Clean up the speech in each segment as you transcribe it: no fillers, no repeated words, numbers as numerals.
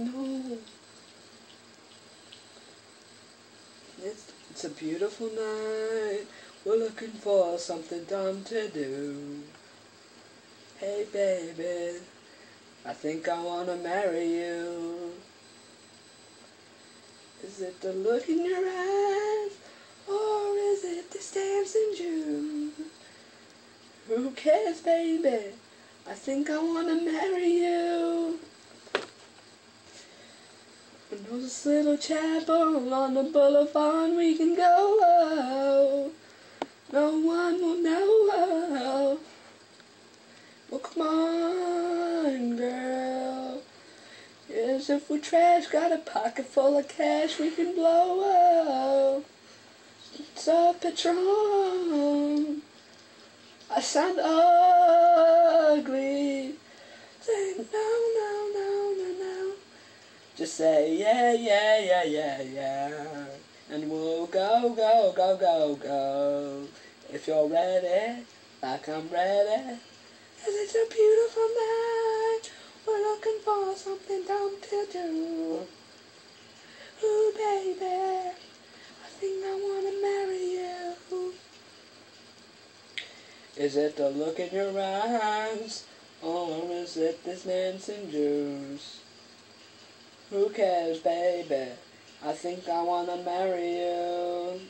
No. It's a beautiful night. We're looking for something dumb to do. Hey baby, I think I wanna marry you. Is it the look in your eyes, or is it this dancing June? Who cares, baby? I think I wanna marry you. And this little chapel on the boulevard we can go. No one will know. Well, come on, girl. Yes, if we're trash, got a pocket full of cash we can blow. It's a Patron. I sound ugly. Say no, no, no, no, no. Just say yeah, yeah, yeah, yeah, yeah. And we'll go, go, go, go, go. If you're ready, like I'm ready. 'Cause it's a beautiful night. We're looking for something dumb to do. Ooh, baby, I think I wanna marry you. Is it the look in your eyes, or is it this dancing juice? Who cares, baby? I think I wanna marry you.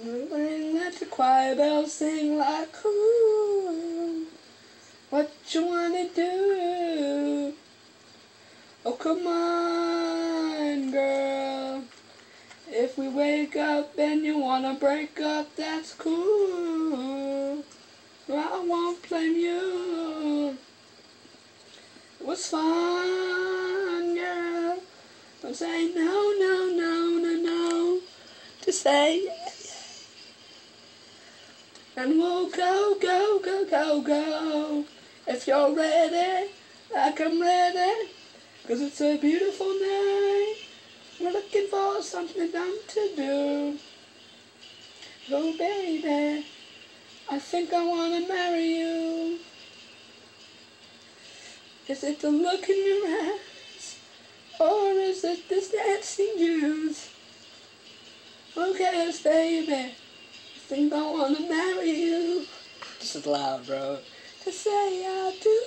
Let the choir bells sing like, ooh, what you wanna do? Oh, come on, girl. If we wake up and you wanna break up, that's cool. I won't blame you. It was fun, girl. Don't say no, no, no, no, no. Just say yeah, yeah. And we'll go, go, go, go, go. If you're ready, like I'm ready. 'Cause it's a beautiful night. We're looking for something dumb to do. Oh baby, I think I wanna marry you. Is it the look in your eyes, or is it this dancing juice? Who cares, baby? I think I wanna marry you. This is loud, bro. To say I do.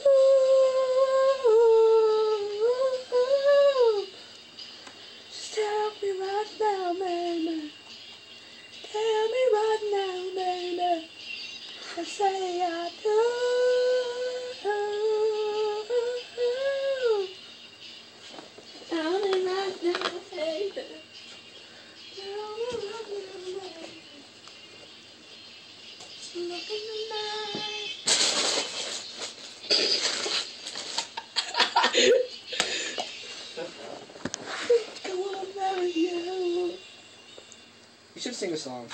Just tell me right now, baby. Tell me right now, baby. To say I do. Tell me right now, baby. Tell me right now, baby. Just look in the night. Go on, marry you. You should sing a song.